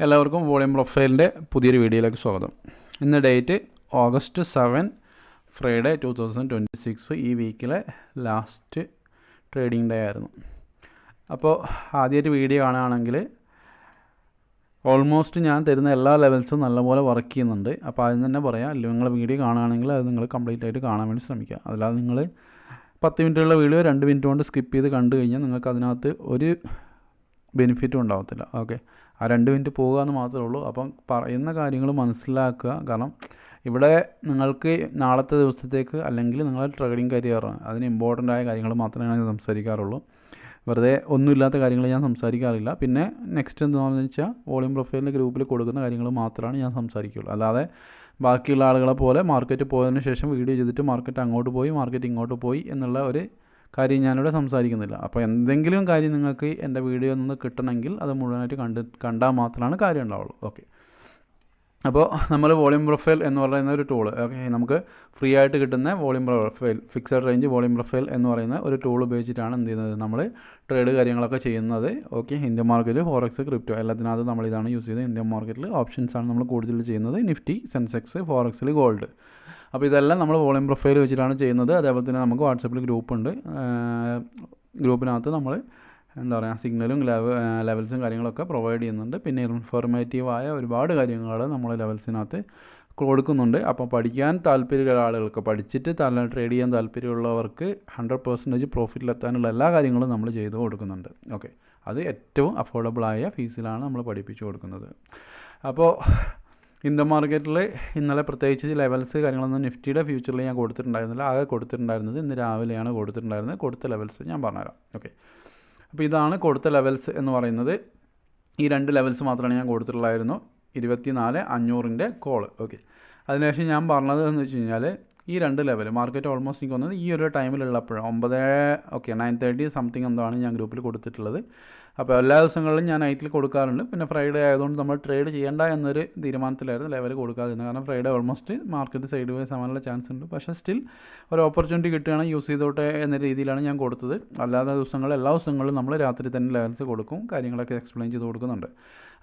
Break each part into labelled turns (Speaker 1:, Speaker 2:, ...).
Speaker 1: എല്ലാവർക്കും വോളിയം പ്രൊഫൈലിൻ്റെ പുതിയൊരു വീഡിയോയിലേക്ക് സ്വാഗതം. ഇന്ന് ഡേറ്റ് August 7 ഫ്രൈഡേ 2026. ഈ വീക്കിലെ ലാസ്റ്റ് ട്രേഡിംഗ് ഡേ ആയിരുന്നു. അപ്പോൾ ആദ്യമായിട്ട് വീഡിയോ കാണുകയാണെങ്കിൽ ഓൾമോസ്റ്റ് ഞാൻ തരുന്ന എല്ലാ ലെവൽസും നല്ലപോലെ വർക്ക് ചെയ്യുന്നുണ്ട്. അപ്പോൾ അതിന് തന്നെ പറയാം, അല്ലെങ്കിൽ നിങ്ങൾ വീഡിയോ കാണുകയാണെങ്കിൽ അത് നിങ്ങൾ കംപ്ലീറ്റ് ആയിട്ട് കാണാൻ വേണ്ടി ശ്രമിക്കുക. അല്ലാതെ നിങ്ങൾ 10 മിനിറ്റുള്ള വീഡിയോ 2 മിനിറ്റ് കൊണ്ട് സ്കിപ്പ് ചെയ്ത് കണ്ടു കഴിഞ്ഞാൽ നിങ്ങൾക്ക് അതിനകത്ത് ഒരു ബെനിഫിറ്റും ഉണ്ടാകത്തില്ല. ഓക്കെ, ആ 2 മിനിറ്റ് പോകുക എന്ന് മാത്രമേ ഉള്ളൂ. അപ്പം പറയുന്ന കാര്യങ്ങൾ മനസ്സിലാക്കുക. കാരണം ഇവിടെ നിങ്ങൾക്ക് നാളത്തെ ദിവസത്തേക്ക് അല്ലെങ്കിൽ നിങ്ങളുടെ ട്രേഡിംഗ് കരിയറാണ്, അതിന് ഇമ്പോർട്ടൻ്റ് ആയ കാര്യങ്ങൾ മാത്രമേ ഞാൻ സംസാരിക്കാറുള്ളൂ. വെറുതെ ഒന്നുമില്ലാത്ത കാര്യങ്ങൾ ഞാൻ സംസാരിക്കാറില്ല. പിന്നെ നെക്സ്റ്റ് എന്താണെന്ന് വെച്ചാൽ വോളിയം പ്രൊഫൈലിൻ്റെ ഗ്രൂപ്പിൽ കൊടുക്കുന്ന കാര്യങ്ങൾ മാത്രമാണ് ഞാൻ സംസാരിക്കുകയുള്ളൂ. അല്ലാതെ ബാക്കിയുള്ള ആളുകളെ പോലെ മാർക്കറ്റ് പോയതിന് ശേഷം വീഡിയോ ചെയ്തിട്ട് മാർക്കറ്റ് അങ്ങോട്ട് പോയി മാർക്കറ്റ് ഇങ്ങോട്ട് പോയി എന്നുള്ള ഒരു കാര്യം ഞാനിവിടെ സംസാരിക്കുന്നില്ല. അപ്പോൾ എന്തെങ്കിലും കാര്യം നിങ്ങൾക്ക് എൻ്റെ വീഡിയോ നിന്ന് കിട്ടണമെങ്കിൽ അത് മുഴുവനായിട്ട് കണ്ടാൽ മാത്രമാണ് കാര്യം ഉണ്ടാവുള്ളൂ. ഓക്കെ, അപ്പോൾ നമ്മൾ വോളിയം പ്രൊഫൈൽ എന്ന് പറയുന്ന ഒരു ടൂൾ, ഓക്കെ, നമുക്ക് ഫ്രീ ആയിട്ട് കിട്ടുന്ന volume profile, fixed range volume profile എന്ന് പറയുന്ന ഒരു ടൂൾ ഉപയോഗിച്ചിട്ടാണ് എന്ത് ചെയ്യുന്നത്, നമ്മൾ ട്രേഡ് കാര്യങ്ങളൊക്കെ ചെയ്യുന്നത്. Okay, Indian market, forex, crypto എല്ലാത്തിനകത്ത് നമ്മൾ ഇതാണ് യൂസ് ചെയ്തത്. ഇന്ത്യൻ മാർക്കറ്റിൽ ഓപ്ഷൻസാണ് നമ്മൾ കൂടുതൽ ചെയ്യുന്നത്, നിഫ്റ്റി, സെൻസെക്സ്, ഫോറക്സിൽ ഗോൾഡ്. അപ്പോൾ ഇതെല്ലാം നമ്മൾ വോളിയം പ്രൊഫൈൽ വെച്ചിട്ടാണ് ചെയ്യുന്നത്. അതേപോലെ തന്നെ നമുക്ക് വാട്സപ്പിൽ ഗ്രൂപ്പുണ്ട്. ഗ്രൂപ്പിനകത്ത് നമ്മൾ എന്താ പറയുക, സിഗ്നലും ലെവൽസും കാര്യങ്ങളൊക്കെ പ്രൊവൈഡ് ചെയ്യുന്നുണ്ട്. പിന്നെ ഇൻഫോർമേറ്റീവായ ഒരുപാട് കാര്യങ്ങൾ നമ്മൾ ലെവൽസിനകത്ത് കൊടുക്കുന്നുണ്ട്. അപ്പോൾ പഠിക്കാൻ താല്പര്യമുള്ള ആളുകൾക്ക്, പഠിച്ചിട്ട് ട്രേഡ് ചെയ്യാൻ താല്പര്യമുള്ളവർക്ക് 100% പ്രോഫിറ്റിലെത്താനുള്ള എല്ലാ കാര്യങ്ങളും നമ്മൾ ചെയ്തു കൊടുക്കുന്നുണ്ട്. ഓക്കെ, അത് ഏറ്റവും അഫോർഡബിളായ ഫീസിലാണ് നമ്മൾ പഠിപ്പിച്ചു കൊടുക്കുന്നത്. അപ്പോൾ ഇന്ത്യൻ മാർക്കറ്റിൽ ഇന്നലെ പ്രത്യേകിച്ച് ലെവൽസ് കാര്യങ്ങളൊന്നും നിഫ്റ്റിയുടെ ഫ്യൂച്ചറിൽ ഞാൻ കൊടുത്തിട്ടുണ്ടായിരുന്നില്ല. ആകെ കൊടുത്തിട്ടുണ്ടായിരുന്നത് ഇന്ന് രാവിലെയാണ് കൊടുത്തിട്ടുണ്ടായിരുന്നത്. കൊടുത്ത ലെവൽസ് ഞാൻ പറഞ്ഞുതരാം. ഓക്കെ, അപ്പോൾ ഇതാണ് കൊടുത്ത ലെവൽസ് എന്ന് പറയുന്നത്. ഈ 2 ലെവൽസ് മാത്രമാണ് ഞാൻ കൊടുത്തിട്ടുള്ളായിരുന്നു. 24,500ൻ്റെ കോള്. ഓക്കെ, അതിനുശേഷം ഞാൻ പറഞ്ഞത് എന്ന് വെച്ച് കഴിഞ്ഞാൽ ഈ 2 ലെവൽ മാർക്കറ്റ് ഓൾമോസ്റ്റ് എനിക്ക് വന്നത് ഈ ഒരു ടൈമിലുള്ളപ്പോഴും 9:30 സംതിങ് എന്താണ് ഞാൻ ഗ്രൂപ്പിൽ കൊടുത്തിട്ടുള്ളത്. അപ്പോൾ എല്ലാ ദിവസങ്ങളിലും ഞാൻ നൈറ്റിൽ കൊടുക്കാറുണ്ട്. പിന്നെ ഫ്രൈഡേ ആയതുകൊണ്ട് നമ്മൾ ട്രേഡ് ചെയ്യേണ്ട എന്നൊരു തീരുമാനത്തിലായിരുന്നു ലെവൽ കൊടുക്കാതിരുന്നത്. കാരണം Friday almost market side vice ആവാനുള്ള ചാൻസ് ഉണ്ട്. പക്ഷേ സ്റ്റിൽ ഒരു ഓപ്പർച്യൂണിറ്റി കിട്ടുകയാണെങ്കിൽ യൂസ് ചെയ്തോട്ടെ എന്ന രീതിയിലാണ് ഞാൻ കൊടുത്തത്. അല്ലാത്ത എല്ലാ ദിവസങ്ങളിലും നമ്മൾ രാത്രി തന്നെ ലെവൽസ് കൊടുക്കും, കാര്യങ്ങളൊക്കെ എക്സ്പ്ലെയിൻ ചെയ്ത് കൊടുക്കുന്നുണ്ട്.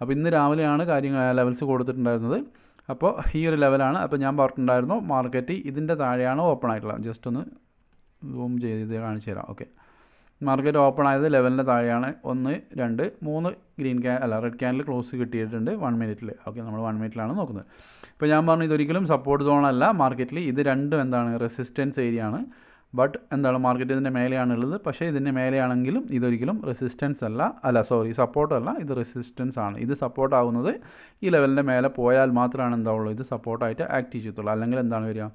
Speaker 1: അപ്പോൾ ഇന്ന് രാവിലെയാണ് ലെവൽസ് കൊടുത്തിട്ടുണ്ടായിരുന്നത്. അപ്പോൾ ഈ ഒരു ലെവലാണ്. അപ്പോൾ ഞാൻ പറഞ്ഞിട്ടുണ്ടായിരുന്നു മാർക്കറ്റ് ഇതിൻ്റെ താഴെയാണ് ഓപ്പൺ ആയിട്ടുള്ളത്. ജസ്റ്റ് ഒന്ന് സൂം ചെയ്ത് കാണിച്ചു തരാം. ഓക്കെ, മാർക്കറ്റ് ഓപ്പൺ ആയത് ലെവലിൻ്റെ താഴെയാണ്. 1, 2, 3 റെഡ് ക്യാൻഡിൽ ക്ലോസ് കിട്ടിയിട്ടുണ്ട് 1 മിനിറ്റിൽ. ഓക്കെ, നമ്മൾ 1 മിനിറ്റിലാണ് നോക്കുന്നത്. ഇപ്പോൾ ഞാൻ പറഞ്ഞു ഇതൊരിക്കലും സപ്പോർട്ട് സോൺ അല്ല മാർക്കറ്റിൽ. ഇത് രണ്ടും എന്താണ്, റെസിസ്റ്റൻസ് ഏരിയ ആണ്. ബട്ട് എന്താണ്, മാർക്കറ്റ് ഇതിൻ്റെ മേലെയാണുള്ളത്. പക്ഷേ ഇതിൻ്റെ മേലെയാണെങ്കിലും ഇതൊരിക്കലും റെസിസ്റ്റൻസ് സപ്പോർട്ടല്ല, ഇത് റെസിസ്റ്റൻസ് ആണ്. ഇത് സപ്പോർട്ട് ആകുന്നത് ഈ ലെവലിൻ്റെ മേലെ പോയാൽ മാത്രമാണ് എന്താവുള്ളൂ, ഇത് സപ്പോർട്ടായിട്ട് ആക്ട് ചെയ്യത്തുള്ളൂ. അല്ലെങ്കിൽ എന്താണ് വരിക,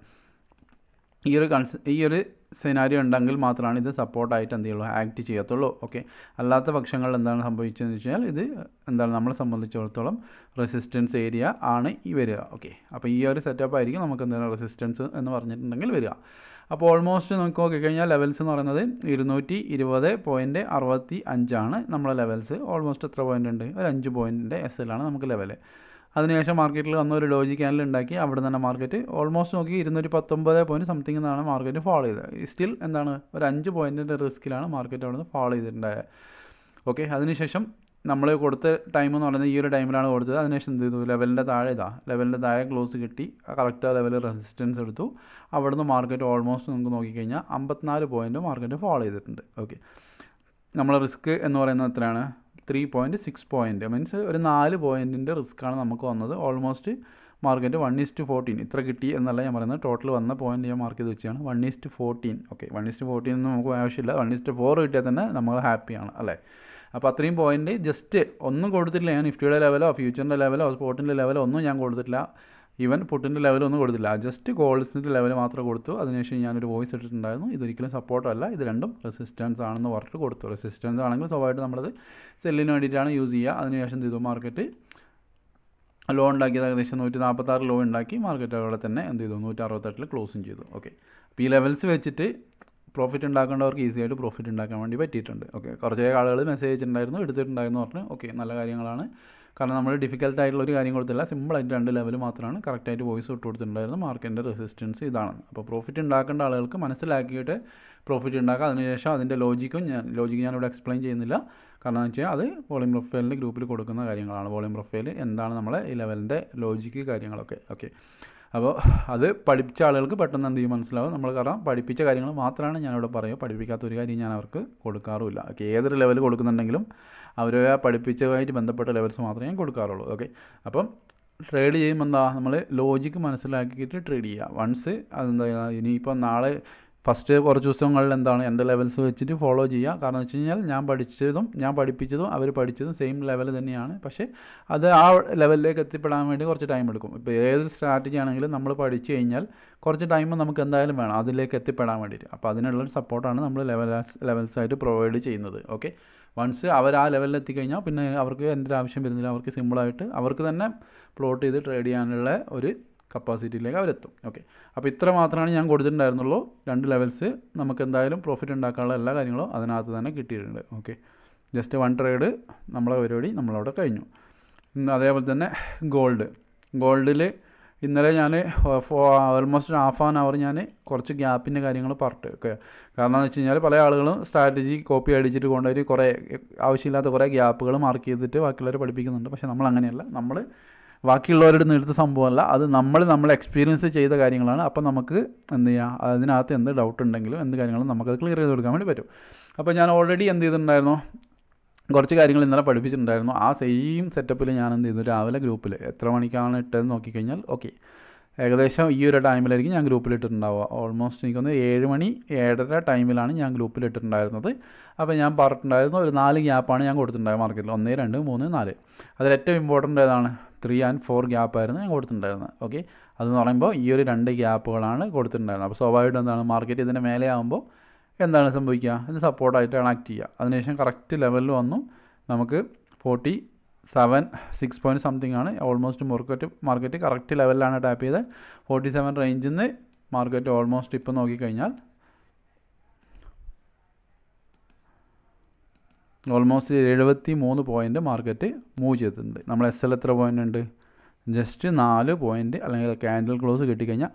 Speaker 1: ഈ ഒരു സിനാരിയോ ഉണ്ടെങ്കിൽ മാത്രമാണ് ഇത് സപ്പോർട്ടായിട്ട് എന്ത് ചെയ്യുള്ളൂ, ആക്ട് ചെയ്യത്തുള്ളൂ. ഓക്കെ, അല്ലാത്ത പക്ഷങ്ങളിൽ എന്താണ് സംഭവിച്ചതെന്ന് വെച്ചാൽ ഇത് എന്താണ്, നമ്മളെ സംബന്ധിച്ചിടത്തോളം റെസിസ്റ്റൻസ് ഏരിയ ആണ് ഈ വരിക. ഓക്കെ, അപ്പോൾ ഈ ഒരു സെറ്റപ്പ് ആയിരിക്കും നമുക്ക് എന്താണ് റെസിസ്റ്റൻസ് എന്ന് പറഞ്ഞിട്ടുണ്ടെങ്കിൽ വരിക. അപ്പോൾ ഓൾമോസ്റ്റ് നമുക്ക് നോക്കിക്കഴിഞ്ഞാൽ ലെവൽസ് എന്ന് പറയുന്നത് 220.65 ആണ് നമ്മളെ ലെവൽസ്. ഓൾമോസ്റ്റ് എത്ര പോയിൻ്റ് ഉണ്ട്, ഒരു 5 പോയിൻറ്റിൻ്റെ SL നമുക്ക് ലെവൽ. അതിനുശേഷം മാർക്കറ്റിൽ വന്ന ഒരു ഡോജി ക്യാൻഡിൽ ഉണ്ടാക്കി. അവിടെ തന്നെ മാർക്കറ്റ് ഓൾമോസ്റ്റ് നോക്കി 219 പോയിൻറ്റ് സംതിങ് എന്നാണ് മാർക്കറ്റ് ഫോളോ ചെയ്തത്. സ്റ്റിൽ എന്താണ്, ഒരു 5 പോയിൻറ്റിൻ്റെ റിസ്ക്കിലാണ് മാർക്കറ്റ് അവിടെ നിന്ന് ഫോളോ ചെയ്തിട്ടുണ്ടായത്. ഓക്കെ, അതിനുശേഷം നമ്മൾ കൊടുത്ത ടൈം എന്ന് പറയുന്നത് ഈ ഒരു ടൈമിലാണ് കൊടുത്തത്. അതിനുശേഷം എന്ത് ചെയ്തു, ലെവലിൻ്റെ താഴെ ക്ലോസ് കിട്ടി, കറക്റ്റ് ആ ലെവൽ റെസിസ്റ്റൻസ് എടുത്തു. അവിടെ നിന്ന് മാർക്കറ്റ് ഓൾമോസ്റ്റ് നമുക്ക് നോക്കിക്കഴിഞ്ഞാൽ 54 പോയിൻറ്റ് മാർക്കറ്റ് ഫോളോ ചെയ്തിട്ടുണ്ട്. ഓക്കെ, നമ്മൾ റിസ്ക് എന്ന് പറയുന്നത് എത്രയാണ്, 3.6 പോയിൻറ്റ്, മീൻസ് ഒരു 4 പോയിൻറ്റിൻ്റെ റിസ്ക്കാണ് നമുക്ക് വന്നത്. ഓൾമോസ്റ്റ് മാർക്കറ്റ് 1:14 ഇത്ര കിട്ടി എന്നല്ല ഞാൻ പറയുന്നത്. ടോട്ടൽ വന്ന പോയിൻറ്റ് ഞാൻ മാർക്ക് ചെയ്ത് വെച്ചാണ് 1:14. ഓക്കെ, 1:14 ഒന്നും നമുക്ക് ആവശ്യമില്ല. 1:4 കിട്ടിയാൽ തന്നെ നമ്മൾ ഹാപ്പിയാണ് അല്ലേ. അപ്പോൾ അത്രയും പോയിൻറ്റ് ജസ്റ്റ് ഒന്നും കൊടുത്തിട്ടില്ല ഞാൻ. നിഫ്റ്റിയുടെ ലെവലോ ഫ്യൂച്ചറിൻ്റെ ലെവലോ സ്പോട്ടിൻ്റെ ലെവലോ ഒന്നും ഞാൻ കൊടുത്തിട്ടില്ല. ഈവൻ പുട്ടിൻ്റെ ലെവലൊന്നും കൊടുത്തില്ല. ജസ്റ്റ് ഗോൾഡിൻ്റെ ലെവൽ മാത്രമേ കൊടുത്തു. അതിനുശേഷം ഞാനൊരു വോയിസ് ഇട്ടിട്ടുണ്ടായിരുന്നു, ഇതൊരിക്കലും സപ്പോർട്ടല്ല, ഇത് രണ്ടും റെസിസ്റ്റൻസ് ആണെന്ന് പറഞ്ഞിട്ട് കൊടുത്തു. റെസിസ്റ്റൻസ് ആണെങ്കിൽ സ്വാഭാവികമായിട്ട് നമ്മളത് സെല്ലിന് വേണ്ടിയിട്ടാണ് യൂസ് ചെയ്യുക. അതിനുശേഷം എന്ത് ചെയ്തു, മാർക്കറ്റ് ലോ ഉണ്ടാക്കിയത് ഏകദേശം 146 ലോ ഉണ്ടാക്കി. മാർക്കറ്റ് അവിടെ തന്നെ എന്ത് ചെയ്തു, 168 ക്ലോസും ചെയ്തു. ഓക്കെ, അപ്പോൾ ഈ ലെവൽസ് വെച്ചിട്ട് പ്രോഫിറ്റ് ഉണ്ടാക്കേണ്ടവർക്ക് ഈസി ആയിട്ട് പ്രോഫിറ്റ് ഉണ്ടാക്കാൻ വേണ്ടി പറ്റിയിട്ടുണ്ട്. ഓക്കെ, കുറച്ച് ആളുകൾ മെസ്സേജ് അയച്ചിട്ടുണ്ടായിരുന്നു, എടുത്തിട്ടുണ്ടായിരുന്നു പറഞ്ഞു. ഓക്കെ, നല്ല കാര്യങ്ങളാണ്. കാരണം നമ്മൾ ഡിഫിക്കൽട്ടായിട്ടുള്ള ഒരു കാര്യം കൊടുത്തില്ല, സിമ്പിളായിട്ട് 2 ലെവൽ മാത്രമാണ് കറക്റ്റായിട്ട് വോയിസ് ഇട്ട് കൊടുത്തിട്ടുണ്ടായിരുന്നു. മാർക്കറ്റിൻ്റെ റെസിസ്റ്റൻസ് ഇതാണ്. അപ്പോൾ പ്രോഫിറ്റ് ഉണ്ടാക്കേണ്ട ആളുകൾക്ക് മനസ്സിലാക്കിയിട്ട് പ്രോഫിറ്റ് ഉണ്ടാക്കുക. അതിനുശേഷം അതിൻ്റെ ലോജിക്ക് ഞാനിവിടെ എക്സ്പ്ലെയിൻ ചെയ്യുന്നില്ല. കാരണം എന്ന് വെച്ചാൽ അത് വോളിയം പ്രൊഫൈലിൻ്റെ ഗ്രൂപ്പിൽ കൊടുക്കുന്ന കാര്യങ്ങളാണ്. വോളിയം പ്രൊഫൈൽ എന്താണ് നമ്മളെ ഈ ലെവലിൻ്റെ ലോജിക്ക് കാര്യങ്ങളൊക്കെ. ഓക്കെ, അപ്പോൾ അത് പഠിപ്പിച്ച ആളുകൾക്ക് പെട്ടെന്ന് എന്ത് ചെയ്യും മനസ്സിലാവും. നമ്മൾ കാരണം പഠിപ്പിച്ച കാര്യങ്ങൾ മാത്രമാണ് ഞാനിവിടെ പറയുക, പഠിപ്പിക്കാത്ത ഒരു കാര്യം ഞാൻ അവർക്ക് കൊടുക്കാറുമില്ല. ഓക്കെ, ഏതൊരു ലെവൽ കൊടുക്കുന്നുണ്ടെങ്കിലും അവർ പഠിപ്പിച്ചതുമായിട്ട് ബന്ധപ്പെട്ട ലെവൽസ് മാത്രമേ ഞാൻ കൊടുക്കാറുള്ളൂ. ഓക്കെ, അപ്പം ട്രേഡ് ചെയ്യുമ്പോൾ എന്താ നമ്മൾ ലോജിക്ക് മനസ്സിലാക്കിയിട്ട് ട്രേഡ് ചെയ്യുക. വൺസ് അതെന്താ ഇനിയിപ്പോൾ നാളെ ഫസ്റ്റ് കുറച്ച് ദിവസങ്ങളിൽ എന്താണ് എൻ്റെ ലെവൽസ് വെച്ചിട്ട് ഫോളോ ചെയ്യുക. കാരണം എന്ന് വെച്ച് കഴിഞ്ഞാൽ ഞാൻ പഠിപ്പിച്ചതും അവർ പഠിച്ചതും സെയിം ലെവൽ തന്നെയാണ്. പക്ഷേ അത് ആ ലെവലിലേക്ക് എത്തിപ്പെടാൻ വേണ്ടി കുറച്ച് ടൈം എടുക്കും. ഇപ്പോൾ ഏതൊരു സ്ട്രാറ്റജി ആണെങ്കിലും നമ്മൾ പഠിച്ചു കഴിഞ്ഞാൽ കുറച്ച് ടൈം നമുക്ക് എന്തായാലും വേണം അതിലേക്ക് എത്തിപ്പെടാൻ വേണ്ടിയിട്ട്. അപ്പോൾ അതിനുള്ളൊരു സപ്പോർട്ടാണ് നമ്മൾ ലെവൽസായിട്ട് പ്രൊവൈഡ് ചെയ്യുന്നത്. ഓക്കെ, വൺസ് അവർ ആ ലെവലിൽ എത്തിക്കഴിഞ്ഞാൽ പിന്നെ അവർക്ക് എൻ്റെ ആവശ്യം വരുന്നില്ല. അവർക്ക് സിമ്പിളായിട്ട് അവർക്ക് തന്നെ പ്ലോട്ട് ചെയ്ത് ട്രേഡ് ചെയ്യാനുള്ള ഒരു കപ്പാസിറ്റിയിലേക്ക് അവരെത്തും. ഓക്കെ, അപ്പോൾ ഇത്ര മാത്രമാണ് ഞാൻ കൊടുത്തിട്ടുണ്ടായിരുന്നുള്ളൂ. 2 ലെവൽസ് നമുക്ക് എന്തായാലും പ്രോഫിറ്റ് ഉണ്ടാക്കാനുള്ള എല്ലാ കാര്യങ്ങളും അതിനകത്ത് തന്നെ കിട്ടിയിട്ടുണ്ട്. ഓക്കെ, ജസ്റ്റ് 1 ട്രേഡ് നമ്മളെ പരിപാടി നമ്മളവിടെ കഴിഞ്ഞു. അതേപോലെ തന്നെ ഗോൾഡിൽ ഇന്നലെ ഞാൻ ഓൾമോസ്റ്റ് ഹാഫ് ആൻ അവർ ഞാൻ കുറച്ച് ഗ്യാപ്പിൻ്റെ കാര്യങ്ങൾ പറഞ്ഞു. ഓക്കെ, കാരണം എന്ന് വെച്ച് കഴിഞ്ഞാൽ പല ആളുകളും സ്ട്രാറ്റജി കോപ്പി അടിച്ചിട്ട് കൊണ്ടുപോയി കുറേ ആവശ്യമില്ലാത്ത കുറേ ഗ്യാപ്പുകൾ മാർക്ക് ചെയ്തിട്ട് ബാക്കിയുള്ളവരെ പഠിപ്പിക്കുന്നുണ്ട്. പക്ഷേ നമ്മൾ അങ്ങനെയല്ല, നമ്മൾ ബാക്കിയുള്ളവരുടെ എടുത്ത സംഭവമല്ല, അത് നമ്മൾ എക്സ്പീരിയൻസ് ചെയ്ത കാര്യങ്ങളാണ്. അപ്പം നമുക്ക് എന്ത് ചെയ്യാം, അതിനകത്ത് എന്ത് ഡൗട്ട് ഉണ്ടെങ്കിലും എന്ത് കാര്യങ്ങളും നമുക്കത് ക്ലിയർ ചെയ്ത് കൊടുക്കാൻ വേണ്ടി പറ്റും. അപ്പോൾ ഞാൻ ഓൾറെഡി എന്ത് ചെയ്തിട്ടുണ്ടായിരുന്നു, കുറച്ച് കാര്യങ്ങൾ ഇന്നലെ പഠിപ്പിച്ചിട്ടുണ്ടായിരുന്നു. ആ സെയിം സെറ്റപ്പിൽ ഞാൻ എന്ത് ചെയ്തു, രാവിലെ ഗ്രൂപ്പിൽ എത്ര മണിക്കാണ് ഇട്ടതെന്ന് നോക്കിക്കഴിഞ്ഞാൽ ഓക്കെ ഏകദേശം ഈ ഒരു ടൈമിലായിരിക്കും ഞാൻ ഗ്രൂപ്പിലിട്ടിട്ടുണ്ടാവുക. ഓൾമോസ്റ്റ് എനിക്കൊന്ന് 7 മണി 7:30 ടൈമിലാണ് ഞാൻ ഗ്രൂപ്പിലിട്ടിട്ടുണ്ടായിരുന്നത്. അപ്പോൾ ഞാൻ പറഞ്ഞിട്ടുണ്ടായിരുന്നു ഒരു 4 ഗ്യാപ്പാണ് ഞാൻ കൊടുത്തിട്ടുണ്ടായത് മാർക്കറ്റിൽ. 1, 2, 3, 4. അതിൽ ഏറ്റവും ഇമ്പോർട്ടൻ്റ് ഏതാണ്, 3 and 4 ഗ്യാപ്പായിരുന്നു ഞാൻ കൊടുത്തിട്ടുണ്ടായിരുന്നത്. ഓക്കെ, അതെന്ന് പറയുമ്പോൾ ഈ ഒരു 2 ഗ്യാപ്പുകളാണ് കൊടുത്തിട്ടുണ്ടായിരുന്നത്. അപ്പോൾ സ്വാഭാവികമായിട്ടും എന്താണ് മാർക്കറ്റ് ഇതിൻ്റെ മേലെ ആകുമ്പോൾ എന്താണ് സംഭവിക്കുക, ഇത് സപ്പോർട്ടായിട്ടാണ് ആക്ട് ചെയ്യുക. അതിനുശേഷം കറക്റ്റ് ലെവലിൽ വന്നു നമുക്ക് 47.6 പോയിൻറ്റ് സംതിങ് ആണ് ഓൾമോസ്റ്റ് മാർക്കറ്റ് കറക്റ്റ് ലെവലിലാണ് ടാപ്പ് ചെയ്തത്. 47 റേഞ്ചിൽ നിന്ന് മാർക്കറ്റ് ഓൾമോസ്റ്റ് ഇപ്പോൾ നോക്കിക്കഴിഞ്ഞാൽ ഓൾമോസ്റ്റ് 73 പോയിൻറ്റ് മാർക്കറ്റ് മൂവ് ചെയ്തിട്ടുണ്ട്. നമ്മൾ SL എത്ര പോയിൻ്റ് ഉണ്ട്, ജസ്റ്റ് 4 പോയിൻറ്റ്, അല്ലെങ്കിൽ ക്യാൻഡിൽ ക്ലോസ് കിട്ടിക്കഴിഞ്ഞാൽ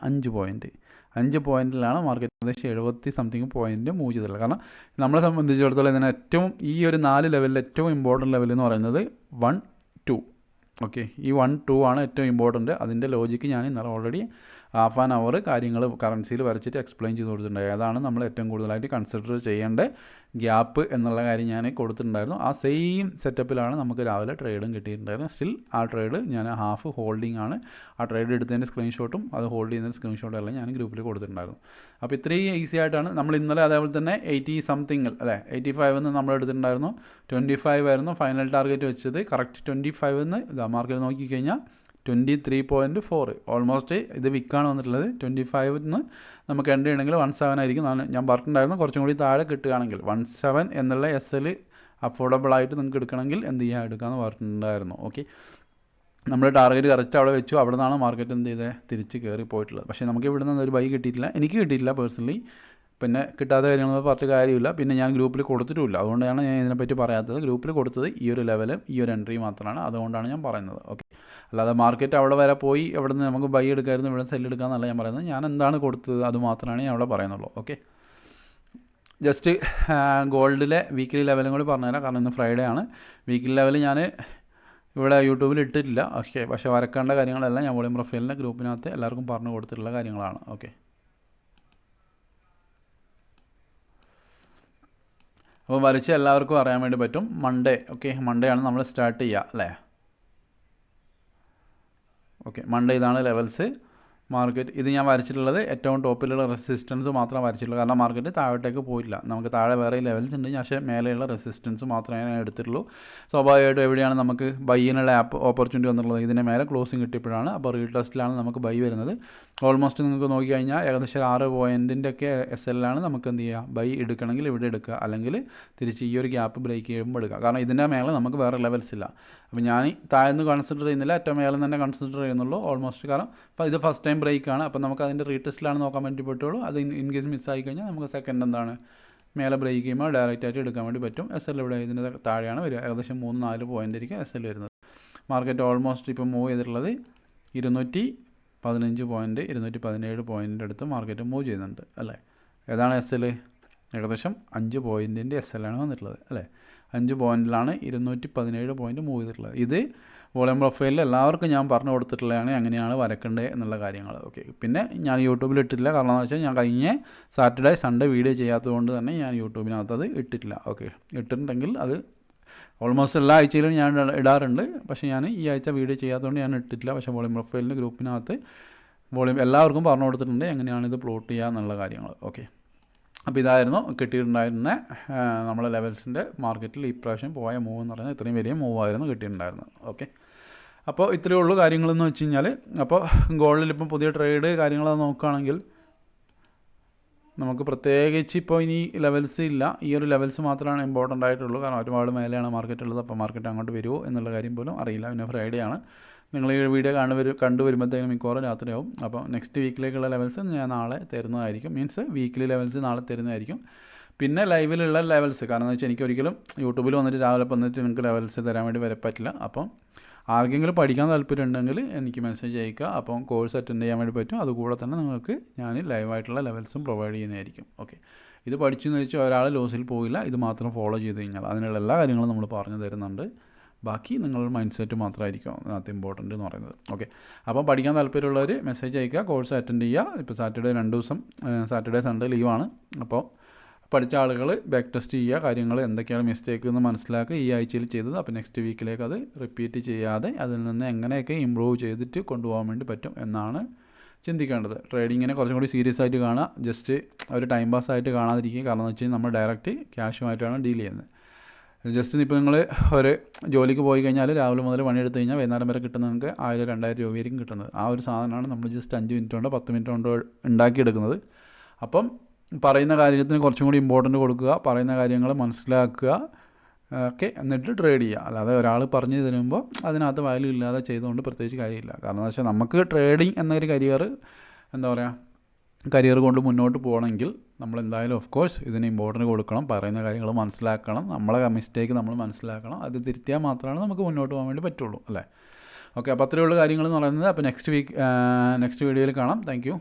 Speaker 1: 5 പോയിൻറ്റിലാണ് മാർക്കറ്റ് ഏകദേശം 70 സംതിങ് പോയിൻറ്റ് മൂവ് ചെയ്തിട്ടുള്ളത്. കാരണം നമ്മളെ സംബന്ധിച്ചിടത്തോളം ഇതിന് ഏറ്റവും ഈ ഒരു 4 ലെവലിൽ ഏറ്റവും ഇമ്പോർട്ടൻറ്റ് ലെവൽ എന്ന് പറയുന്നത് 1, 2. ഓക്കെ, ഈ 1, 2 ആണ് ഏറ്റവും ഇമ്പോർട്ടൻറ്റ്. അതിൻ്റെ ലോജിക്ക് ഞാൻ ഇന്നലെ ഓൾറെഡി ഹാഫ് ആൻ അവർ കാര്യങ്ങൾ കറൻസിയിൽ വരച്ചിട്ട് എക്സ്പ്ലെയിൻ ചെയ്ത് കൊടുത്തിട്ടുണ്ട്. ഏതാണ് നമ്മൾ ഏറ്റവും കൂടുതലായിട്ട് കൺസിഡർ ചെയ്യേണ്ട ഗ്യാപ്പ് എന്നുള്ള കാര്യം ഞാൻ കൊടുത്തിട്ടുണ്ടായിരുന്നു. ആ സെയിം സെറ്റപ്പിലാണ് നമുക്ക് രാവിലെ ട്രേഡും കിട്ടിയിട്ടുണ്ടായിരുന്നു. സ്റ്റിൽ ആ ട്രേഡ് ഞാൻ ഹാഫ് ഹോൾഡിംഗ് ആണ്. ആ ട്രേഡ് എടുത്തതിൻ്റെ സ്ക്രീൻഷോട്ടും അത് ഹോൾഡ് ചെയ്യുന്നതിൻ്റെ സ്ക്രീൻഷോട്ടും എല്ലാം ഞാൻ ഗ്രൂപ്പിൽ കൊടുത്തിട്ടുണ്ടായിരുന്നു. അപ്പോൾ ഇത്രയും ഈസി ആയിട്ടാണ് നമ്മൾ ഇന്നലെ അതേപോലെ തന്നെ 80 സംതിങ് അല്ലേ 85 എന്ന് നമ്മൾ എടുത്തിട്ടുണ്ടായിരുന്നു. 25 ആയിരുന്നു ഫൈനൽ ടാർഗറ്റ് വെച്ചത്. കറക്റ്റ് 25 എന്ന് ഇതാ മാർക്കറ്റ് നോക്കിക്കഴിഞ്ഞാൽ 23.4 ഓൾമോസ്റ്റ് ഇത് വിക്കാണ് വന്നിട്ടുള്ളത്. 25 നിന്ന് നമുക്ക് എൻട്രി ഉണ്ടെങ്കിൽ 17 ആയിരിക്കും. ഞാൻ പറഞ്ഞിട്ടുണ്ടായിരുന്നു കുറച്ചും കൂടി താഴെ കിട്ടുകയാണെങ്കിൽ 17 എന്നുള്ള SL അഫോർഡബിൾ ആയിട്ട് നിങ്ങൾക്ക് എടുക്കണമെങ്കിൽ എന്ത് ചെയ്യാൻ എടുക്കാമെന്ന് പറഞ്ഞിട്ടുണ്ടായിരുന്നു. ഓക്കെ, നമ്മൾ ടാർഗറ്റ് കറക്റ്റ് അവിടെ വെച്ചു. അവിടെ നിന്നാണ് മാർക്കറ്റ് എന്ത് ചെയ്തത് തിരിച്ച് കയറി പോയിട്ടുള്ളത്. പക്ഷേ നമുക്ക് ഇവിടെ നിന്ന് ഒരു ബൈ കിട്ടിയിട്ടില്ല, എനിക്ക് കിട്ടിയിട്ടില്ല പേഴ്സണലി. പിന്നെ കിട്ടാത്ത കാര്യങ്ങളൊന്നും പറഞ്ഞ കാര്യമില്ല. പിന്നെ ഞാൻ ഗ്രൂപ്പിൽ കൊടുത്തിട്ടുമില്ല, അതുകൊണ്ടാണ് ഞാൻ ഇതിനെപ്പറ്റി പറയാത്തത്. ഗ്രൂപ്പിൽ കൊടുത്തത് ഈ ഒരു ലെവലും ഈ ഒരു എൻട്രി മാത്രമാണ്, അതുകൊണ്ടാണ് ഞാൻ പറയുന്നത്. ഓക്കെ, അല്ലാതെ മാർക്കറ്റ് അവിടെ വരെ പോയി എവിടെ നിന്ന് നമുക്ക് ബൈ എടുക്കാമായിരുന്നു ഇവിടെ സെല്ല് എടുക്കാമെന്നല്ല ഞാൻ പറയുന്നത്. ഞാൻ എന്താണ് കൊടുത്തത് അത് മാത്രമാണ് ഞാൻ അവിടെ പറയുന്നുള്ളൂ. ഓക്കെ, ജസ്റ്റ് ഗോൾഡിലെ വീക്കിലി ലെവലും കൂടി പറഞ്ഞുതരാം. കാരണം ഇന്ന് ഫ്രൈഡേ ആണ്. വീക്കിലി ലെവൽ ഞാൻ ഇവിടെ യൂട്യൂബിൽ ഇട്ടിട്ടില്ല. ഓക്കെ, പക്ഷേ വരക്കേണ്ട കാര്യങ്ങളെല്ലാം ഞാൻ വോളിയം പ്രൊഫൈലിൻ്റെ ഗ്രൂപ്പിനകത്ത് എല്ലാവർക്കും പറഞ്ഞു കൊടുത്തിട്ടുള്ള കാര്യങ്ങളാണ്. ഓക്കെ, അപ്പോൾ വരച്ച് എല്ലാവർക്കും അറിയാൻ വേണ്ടി പറ്റും. മൺഡേ മൺഡേ ആണ് നമ്മൾ സ്റ്റാർട്ട് ചെയ്യുക അല്ലേ. ഓക്കെ, മൺഡേ ഇതാണ് ലെവൽസ് മാർക്കറ്റ്. ഇത് ഞാൻ വരച്ചിട്ടുള്ളത് ഏറ്റവും ടോപ്പിലുള്ള റെസിസ്റ്റൻസ് മാത്രമേ വരച്ചിട്ടുള്ളൂ. കാരണം മാർക്കറ്റ് താഴോട്ടേക്ക് പോയില്ല. നമുക്ക് താഴെ വേറെ ലെവൽസ് ഉണ്ട്, പക്ഷേ മേലെയുള്ള റെസിസ്റ്റൻസ് മാത്രമേ ഞാൻ എടുത്തിട്ടുള്ളൂ. സ്വാഭാവികമായിട്ടും എവിടെയാണ് നമുക്ക് ബൈയിനുള്ള ഓപ്പർച്യൂണിറ്റി വന്നിട്ടുള്ളത്, ഇതിൻ്റെ മേലെ ക്ലോസിങ് കിട്ടിയപ്പോഴാണ്. അപ്പോൾ റീടെസ്റ്റിലാണ് നമുക്ക് ബൈ വരുന്നത്. ഓൾമോസ്റ്റ് നിങ്ങൾക്ക് നോക്കിക്കഴിഞ്ഞാൽ ഏകദേശം 6 പോയിൻറ്റിൻ്റെ ഒക്കെ SL നമുക്ക് എന്ത് ചെയ്യുക, ബൈ എടുക്കണമെങ്കിൽ ഇവിടെ എടുക്കുക, അല്ലെങ്കിൽ തിരിച്ച് ഈ ഒരു ഗ്യാപ്പ് ബ്രേക്ക് ചെയ്യുമ്പോൾ എടുക്കുക. കാരണം ഇതിൻ്റെ മേലെ നമുക്ക് വേറെ ലെവൽസ് ഇല്ല. അപ്പോൾ ഞാൻ താഴ്ന്ന് കൺസിഡർ ചെയ്യുന്നില്ല, ഏറ്റവും മേലെ തന്നെ കൺസിഡർ ചെയ്യുന്നുള്ളൂ ഓൾമോസ്റ്റ്. കാരണം അപ്പോൾ ഇത് ഫസ്റ്റ് ടൈം ബ്രേക്കാണ്. അപ്പോൾ നമുക്ക് അതിൻ്റെ റീടെസ്റ്റിലാണ് നോക്കാൻ വേണ്ടി പറ്റുള്ളൂ. അത് ഇൻ കേസ് മിസ്സായി കഴിഞ്ഞാൽ നമുക്ക് സെക്കൻഡ് എന്താണ് മേലെ ബ്രേക്ക് ചെയ്യുമ്പോൾ ഡയറക്റ്റ് ആയിട്ട് എടുക്കാൻ വേണ്ടി പറ്റും. SL ഇവിടെ ഇതിൻ്റെ താഴെയാണ് വരിക. ഏകദേശം 3-4 പോയിൻ്റ് ആയിരിക്കും SL വരുന്നത്. മാർക്കറ്റ് ഓൾമോസ്റ്റ് ഇപ്പോൾ മൂവ് ചെയ്തിട്ടുള്ളത് 215 പോയിൻറ്റ് 217 പോയിൻറ്റിൻ്റെ അടുത്ത് മാർക്കറ്റ് മൂവ് ചെയ്യുന്നുണ്ട് അല്ലേ. ഏതാണ് SL? ഏകദേശം 5 പോയിൻറ്റിൻ്റെ SL ആണ് വന്നിട്ടുള്ളത് അല്ലേ. 5 പോയിൻറ്റിലാണ് 217 പോയിൻറ്റ് മൂവ് ചെയ്തിട്ടുള്ളത്. ഇത് വോളിയം പ്രൊഫൈലിൽ എല്ലാവർക്കും ഞാൻ പറഞ്ഞു കൊടുത്തിട്ടുള്ളതാണ് എങ്ങനെയാണ് വരക്കേണ്ടത് എന്നുള്ള കാര്യങ്ങൾ. ഓക്കെ, പിന്നെ ഞാൻ യൂട്യൂബിൽ ഇട്ടിട്ടില്ല. കാരണം എന്ന് വെച്ചാൽ ഞാൻ കഴിഞ്ഞ സാറ്റർഡേ സൺഡേ വീഡിയോ ചെയ്യാത്തതുകൊണ്ട് തന്നെ ഞാൻ യൂട്യൂബിനകത്ത് അത് ഇട്ടിട്ടില്ല. ഓക്കെ, ഇട്ടിട്ടുണ്ടെങ്കിൽ അത് ഓൾമോസ്റ്റ് എല്ലാ ആഴ്ചയിലും ഞാൻ ഇടാറുണ്ട്. പക്ഷേ ഞാൻ ഈ ആഴ്ച വീഡിയോ ചെയ്യാത്തതുകൊണ്ട് ഞാൻ ഇട്ടിട്ടില്ല. പക്ഷേ വോളിയം പ്രൊഫൈലിൻ്റെ ഗ്രൂപ്പിനകത്ത് വോളിയം എല്ലാവർക്കും പറഞ്ഞു കൊടുത്തിട്ടുണ്ട് എങ്ങനെയാണ് ഇത് പ്ലോട്ട് ചെയ്യുക എന്നുള്ള കാര്യങ്ങൾ. ഓക്കെ, അപ്പോൾ ഇതായിരുന്നു കിട്ടിയിട്ടുണ്ടായിരുന്ന നമ്മളെ ലെവൽസിൻ്റെ മാർക്കറ്റിൽ ഇപ്രാവശ്യം പോയ മൂവ് എന്ന് പറയുന്നത് ഇത്രയും വലിയ മൂവായിരുന്നു കിട്ടിയിട്ടുണ്ടായിരുന്നത്. ഓക്കെ, അപ്പോൾ ഇത്രയേ ഉള്ളൂ കാര്യങ്ങളെന്ന് വെച്ച് കഴിഞ്ഞാൽ. അപ്പോൾ ഗോൾഡിൽ ഇപ്പം പുതിയ ട്രേഡ് കാര്യങ്ങൾ നോക്കുകയാണെങ്കിൽ നമുക്ക് പ്രത്യേകിച്ച് ഇപ്പോൾ ഇനി ലെവൽസ് ഇല്ല. ഈ ഒരു ലെവൽസ് മാത്രമാണ് ഇമ്പോർട്ടൻ്റ് ആയിട്ടുള്ളൂ. കാരണം ഒരുപാട് മേലെയാണ് മാർക്കറ്റ് ഉള്ളത്. അപ്പോൾ മാർക്കറ്റ് അങ്ങോട്ട് വരുമോ എന്നുള്ള കാര്യം പോലും അറിയില്ല. പിന്നെ ഫ്രൈഡേ ആണ്. നിങ്ങൾ ഈ വീഡിയോ കണ്ടുവരുമ്പോഴത്തേക്കും മിക്കവാറും രാത്രിയാവും. അപ്പോൾ നെക്സ്റ്റ് വീക്കിലേക്കുള്ള ലെവൽസ് ഞാൻ നാളെ തരുന്നതായിരിക്കും. മീൻസ് വീക്കിലി ലെവൽസ് നാളെ തരുന്നതായിരിക്കും. പിന്നെ ലൈവിലുള്ള ലെവൽസ്, കാരണം എന്ന് വെച്ചാൽ എനിക്കൊരിക്കലും യൂട്യൂബിൽ വന്നിട്ട് രാവിലെ വന്നിട്ട് നിങ്ങൾക്ക് ലെവൽസ് തരാൻ വേണ്ടി വരെ പറ്റില്ല. അപ്പം ആർക്കെങ്കിലും പഠിക്കാൻ താല്പര്യം ഉണ്ടെങ്കിൽ എനിക്ക് മെസ്സേജ് അയക്കുക. അപ്പം കോഴ്സ് അറ്റൻഡ് ചെയ്യാൻ വേണ്ടി പറ്റും. അതുകൂടെ തന്നെ നിങ്ങൾക്ക് ഞാൻ ലൈവായിട്ടുള്ള ലെവൽസും പ്രൊവൈഡ് ചെയ്യുന്നതായിരിക്കും. ഓക്കെ, ഇത് പഠിച്ചെന്ന് വെച്ചാൽ ഒരാൾ ലോസിൽ പോയില്ല. ഇത് മാത്രം ഫോളോ ചെയ്ത് കഴിഞ്ഞാൽ അതിനുള്ള എല്ലാ കാര്യങ്ങളും നമ്മൾ പറഞ്ഞു തരുന്നുണ്ട്. ബാക്കി നിങ്ങളുടെ മൈൻഡ് സെറ്റ് മാത്രമായിരിക്കും അതിനകത്ത് ഇമ്പോർട്ടൻ്റ് എന്ന് പറയുന്നത്. ഓക്കെ, അപ്പോൾ പഠിക്കാൻ താല്പര്യമുള്ളവർ മെസ്സേജ് അയക്കുക, കോഴ്സ് അറ്റൻഡ് ചെയ്യുക. ഇപ്പോൾ സാറ്റർഡേ 2 ദിവസം സാറ്റർഡേ സൺഡേ ലീവാണ്. അപ്പോൾ പഠിച്ച ആളുകൾ ബാക്ക് ടെസ്റ്റ് ചെയ്യുക, കാര്യങ്ങൾ എന്തൊക്കെയാണ് മിസ്റ്റേക്ക് എന്ന് മനസ്സിലാക്കുക. ഈ ആഴ്ചയിൽ ചെയ്തത് അപ്പോൾ നെക്സ്റ്റ് വീക്കിലേക്ക് അത് റിപ്പീറ്റ് ചെയ്യാതെ അതിൽ നിന്ന് എങ്ങനെയൊക്കെ ഇമ്പ്രൂവ് ചെയ്തിട്ട് കൊണ്ടുപോകാൻ വേണ്ടി പറ്റും എന്നാണ് ചിന്തിക്കേണ്ടത്. ട്രേഡിങ്ങിനെ കുറച്ചും കൂടി സീരിയസ് ആയിട്ട് കാണുക. ജസ്റ്റ് ഒരു ടൈം പാസ് ആയിട്ട് കാണാതിരിക്കുക. കാരണം എന്ന് വെച്ച് കഴിഞ്ഞാൽ നമ്മൾ ഡയറക്റ്റ് ക്യാഷുമായിട്ടാണ് ഡീൽ ചെയ്യുന്നത്. ജസ്റ്റ് ഇപ്പോൾ നിങ്ങൾ ഒരു ജോലിക്ക് പോയി കഴിഞ്ഞാൽ രാവിലെ മുതൽ പണിയെടുത്ത് കഴിഞ്ഞാൽ വൈകുന്നേരം വരെ കിട്ടുന്നത് നിങ്ങൾക്ക് 1000-2000 രൂപയായിരിക്കും കിട്ടുന്നത്. ആ ഒരു സാധനമാണ് നമ്മൾ ജസ്റ്റ് 5 മിനിറ്റ് കൊണ്ടോ 10 മിനിറ്റ് കൊണ്ടോ ഉണ്ടാക്കിയെടുക്കുന്നത്. അപ്പം പറയുന്ന കാര്യത്തിന് കുറച്ചും കൂടി ഇമ്പോർട്ടൻ്റ് കൊടുക്കുക, പറയുന്ന കാര്യങ്ങൾ മനസ്സിലാക്കുക. ഓക്കെ, എന്നിട്ട് ട്രേഡ് ചെയ്യുക. അല്ലാതെ ഒരാൾ പറഞ്ഞു തരുമ്പോൾ അതിനകത്ത് വാല്യൂ ഇല്ലാതെ ചെയ്തുകൊണ്ട് പ്രത്യേകിച്ച് കാര്യമില്ല. കാരണം എന്ന് വെച്ചാൽ നമുക്ക് ട്രേഡിങ് എന്നൊരു കരിയർ കൊണ്ട് മുന്നോട്ട് പോകണമെങ്കിൽ നമ്മൾ എന്തായാലും ഓഫ് കോഴ്സ് ഇതിന് ഇമ്പോർട്ടൻറ്റ് കൊടുക്കണം, പറയുന്ന കാര്യങ്ങൾ മനസ്സിലാക്കണം, നമ്മളെ മിസ്റ്റേക്ക് നമ്മൾ മനസ്സിലാക്കണം. അത് തിരുത്തിയാൽ മാത്രമാണ് നമുക്ക് മുന്നോട്ട് പോകാൻ വേണ്ടി പറ്റുള്ളൂ, അല്ലേ? ഓക്കെ, അപ്പോൾ അത്രയുള്ള കാര്യങ്ങൾ എന്ന് പറയുന്നത്. അപ്പോൾ നെക്സ്റ്റ് വീഡിയോയിൽ കാണാം. Thank you.